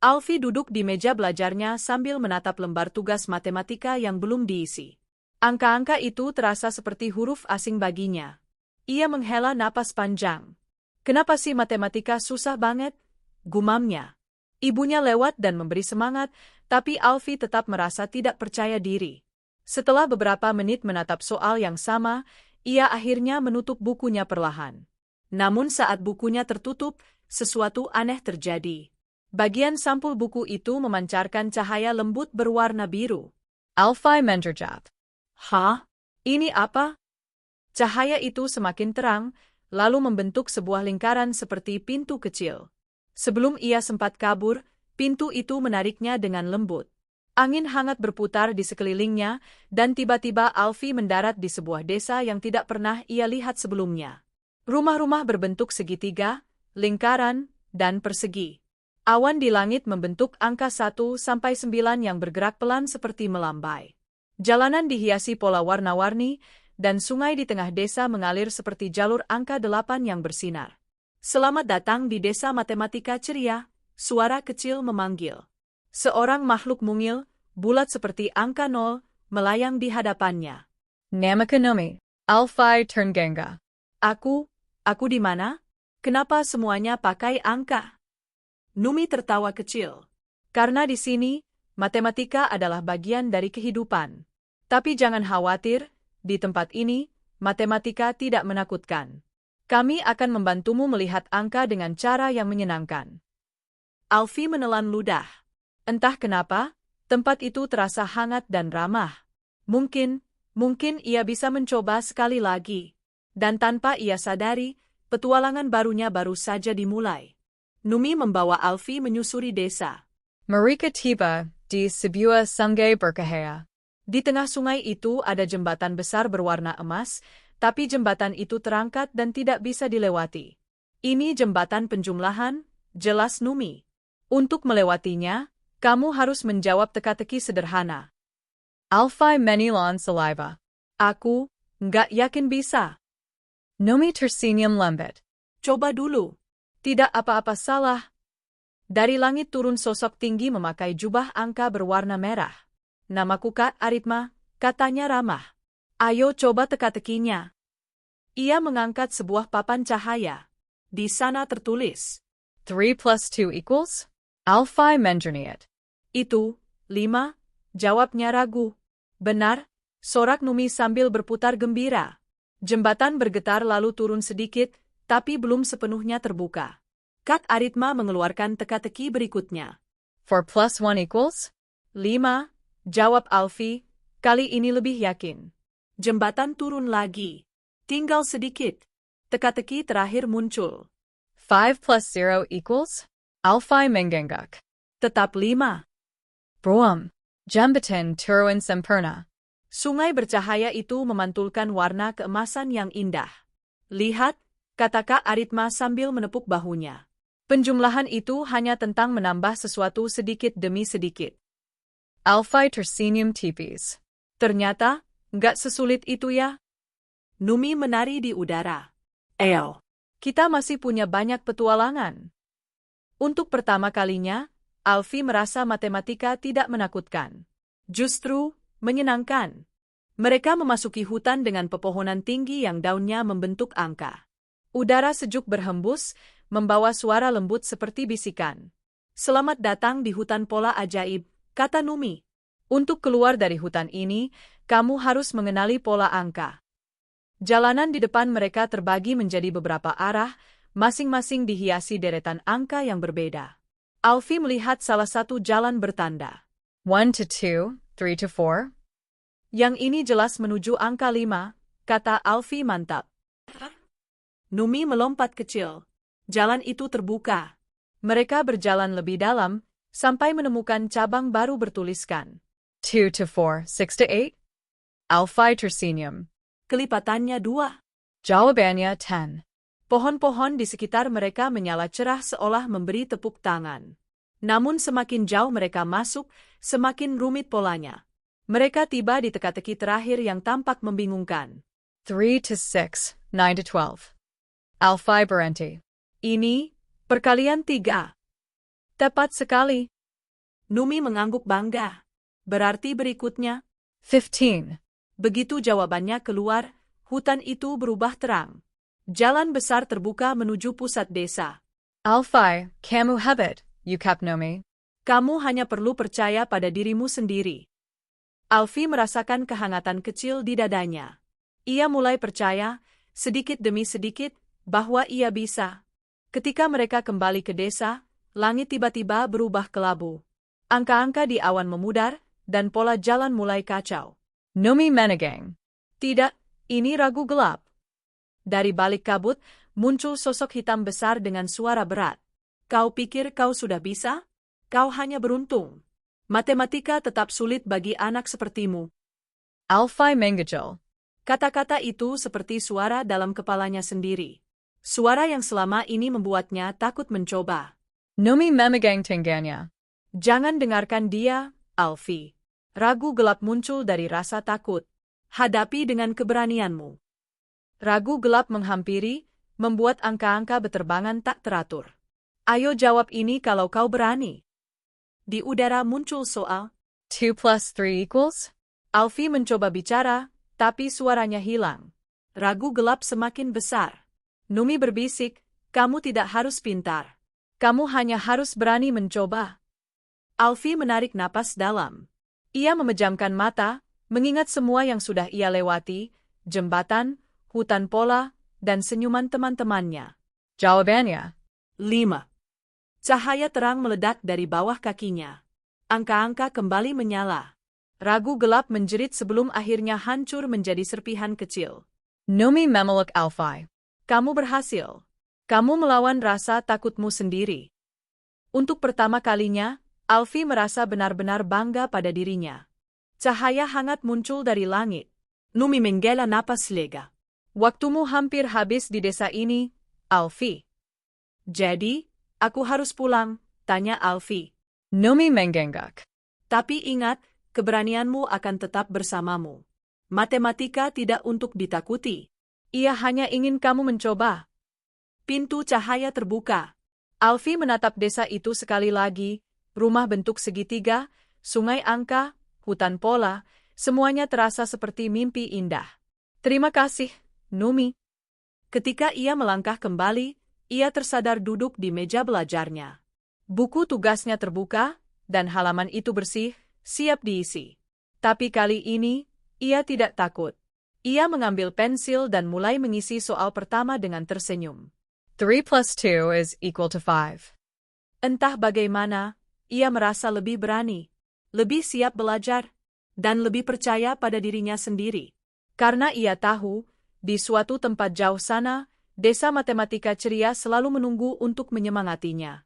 Alfie duduk di meja belajarnya sambil menatap lembar tugas matematika yang belum diisi. Angka-angka itu terasa seperti huruf asing baginya. Ia menghela napas panjang. Kenapa sih matematika susah banget? Gumamnya. Ibunya lewat dan memberi semangat, tapi Alfie tetap merasa tidak percaya diri. Setelah beberapa menit menatap soal yang sama, ia akhirnya menutup bukunya perlahan. Namun saat bukunya tertutup, sesuatu aneh terjadi. Bagian sampul buku itu memancarkan cahaya lembut berwarna biru. Alfie menterjap. Hah? Ini apa? Cahaya itu semakin terang, lalu membentuk sebuah lingkaran seperti pintu kecil. Sebelum ia sempat kabur, pintu itu menariknya dengan lembut. Angin hangat berputar di sekelilingnya, dan tiba-tiba Alfie mendarat di sebuah desa yang tidak pernah ia lihat sebelumnya. Rumah-rumah berbentuk segitiga, lingkaran, dan persegi. Awan di langit membentuk angka 1 sampai 9 yang bergerak pelan seperti melambai. Jalanan dihiasi pola warna-warni, dan sungai di tengah desa mengalir seperti jalur angka 8 yang bersinar. Selamat datang di desa matematika ceria, suara kecil memanggil. Seorang makhluk mungil, bulat seperti angka 0, melayang di hadapannya. Namakonomi. Alfie Turngenga. Aku di mana? Kenapa semuanya pakai angka? Numi tertawa kecil. Karena di sini, matematika adalah bagian dari kehidupan. Tapi jangan khawatir, di tempat ini, matematika tidak menakutkan. Kami akan membantumu melihat angka dengan cara yang menyenangkan. Alfie menelan ludah. Entah kenapa, tempat itu terasa hangat dan ramah. Mungkin ia bisa mencoba sekali lagi. Dan tanpa ia sadari, petualangan barunya baru saja dimulai. Numi membawa Alfie menyusuri desa. Mereka tiba di sebuah sungai bercahaya. Di tengah sungai itu ada jembatan besar berwarna emas, tapi jembatan itu terangkat dan tidak bisa dilewati. Ini jembatan penjumlahan, jelas Numi. Untuk melewatinya, kamu harus menjawab teka-teki sederhana. Alfie menilon saliva. Aku nggak yakin bisa. Numi tersenyum lembut. Coba dulu. Tidak apa-apa salah. Dari langit turun sosok tinggi memakai jubah angka berwarna merah. Namaku Kak Aritma, katanya ramah. Ayo coba teka-tekinya. Ia mengangkat sebuah papan cahaya. Di sana tertulis. 3 plus 2 equals? Alfie menjerniat. Itu, 5, jawabnya ragu. Benar, sorak Numi sambil berputar gembira. Jembatan bergetar lalu turun sedikit, tapi belum sepenuhnya terbuka. Kak Aritma mengeluarkan teka-teki berikutnya. 4 plus 1 equals? 5, jawab Alfie, kali ini lebih yakin. Jembatan turun lagi. Tinggal sedikit. Teka-teki terakhir muncul. 5 plus 0 equals? Alfie mengenggak. Tetap 5. Broam. Jembatan turun sempurna. Sungai bercahaya itu memantulkan warna keemasan yang indah. Lihat, kata Kak Aritma sambil menepuk bahunya. Penjumlahan itu hanya tentang menambah sesuatu sedikit demi sedikit. Alfie tersenyum tipis. Ternyata, nggak sesulit itu ya. Numi menari di udara. Kita masih punya banyak petualangan. Untuk pertama kalinya, Alfie merasa matematika tidak menakutkan. Justru, menyenangkan. Mereka memasuki hutan dengan pepohonan tinggi yang daunnya membentuk angka. Udara sejuk berhembus, membawa suara lembut seperti bisikan. Selamat datang di hutan pola ajaib, kata Numi. Untuk keluar dari hutan ini, kamu harus mengenali pola angka. Jalanan di depan mereka terbagi menjadi beberapa arah, masing-masing dihiasi deretan angka yang berbeda. Alfie melihat salah satu jalan bertanda. 1 to 2, 3 to 4. Yang ini jelas menuju angka 5, kata Alfie mantap. Numi melompat kecil. Jalan itu terbuka. Mereka berjalan lebih dalam, sampai menemukan cabang baru bertuliskan. 2 to 4, 6 to 8. Alfie tersenyum. Kelipatannya 2. Jawabannya 10. Pohon-pohon di sekitar mereka menyala cerah seolah memberi tepuk tangan. Namun semakin jauh mereka masuk, semakin rumit polanya. Mereka tiba di teka-teki terakhir yang tampak membingungkan. 3 to 6, 9 to 12. Alfie berhenti. Ini, perkalian 3. Tepat sekali. Numi mengangguk bangga. Berarti berikutnya? 15. Begitu jawabannya keluar, hutan itu berubah terang. Jalan besar terbuka menuju pusat desa. Alfie, kamu hebat, Yukap Nomi. Kamu hanya perlu percaya pada dirimu sendiri. Alfie merasakan kehangatan kecil di dadanya. Ia mulai percaya, sedikit demi sedikit, bahwa ia bisa. Ketika mereka kembali ke desa, langit tiba-tiba berubah kelabu. Angka-angka di awan memudar, dan pola jalan mulai kacau. Nomi Menegang. Tidak, ini ragu gelap. Dari balik kabut, muncul sosok hitam besar dengan suara berat. Kau pikir kau sudah bisa? Kau hanya beruntung. Matematika tetap sulit bagi anak sepertimu. Alfie Mengajul. Kata-kata itu seperti suara dalam kepalanya sendiri. Suara yang selama ini membuatnya takut mencoba. Nomi Memegang Tengganya. Jangan dengarkan dia, Alfie. Ragu gelap muncul dari rasa takut. Hadapi dengan keberanianmu. Ragu gelap menghampiri, membuat angka-angka beterbangan tak teratur. Ayo jawab ini kalau kau berani. Di udara muncul soal. 2 plus 3 equals? Alfie mencoba bicara, tapi suaranya hilang. Ragu gelap semakin besar. Numi berbisik, kamu tidak harus pintar. Kamu hanya harus berani mencoba. Alfie menarik napas dalam. Ia memejamkan mata, mengingat semua yang sudah ia lewati, jembatan, hutan pola, dan senyuman teman-temannya. Jawabannya. 5. Cahaya terang meledak dari bawah kakinya. Angka-angka kembali menyala. Ragu gelap menjerit sebelum akhirnya hancur menjadi serpihan kecil. Nomi Memeluk Alfie. Kamu berhasil. Kamu melawan rasa takutmu sendiri. Untuk pertama kalinya, Alfie merasa benar-benar bangga pada dirinya. Cahaya hangat muncul dari langit. Numi menggela napas lega. Waktumu hampir habis di desa ini, Alfie. Jadi, aku harus pulang, tanya Alfie. Nomi Menggangak. Tapi ingat, keberanianmu akan tetap bersamamu. Matematika tidak untuk ditakuti. Ia hanya ingin kamu mencoba. Pintu cahaya terbuka. Alfie menatap desa itu sekali lagi, rumah bentuk segitiga, sungai angka, hutan pola, semuanya terasa seperti mimpi indah. Terima kasih, Numi. Ketika ia melangkah kembali, ia tersadar duduk di meja belajarnya. Buku tugasnya terbuka, dan halaman itu bersih, siap diisi. Tapi kali ini, ia tidak takut. Ia mengambil pensil dan mulai mengisi soal pertama dengan tersenyum. 3 plus 2 is equal to 5. Entah bagaimana, ia merasa lebih berani, lebih siap belajar, dan lebih percaya pada dirinya sendiri. Karena ia tahu, di suatu tempat jauh sana, desa matematika ceria selalu menunggu untuk menyemangatinya.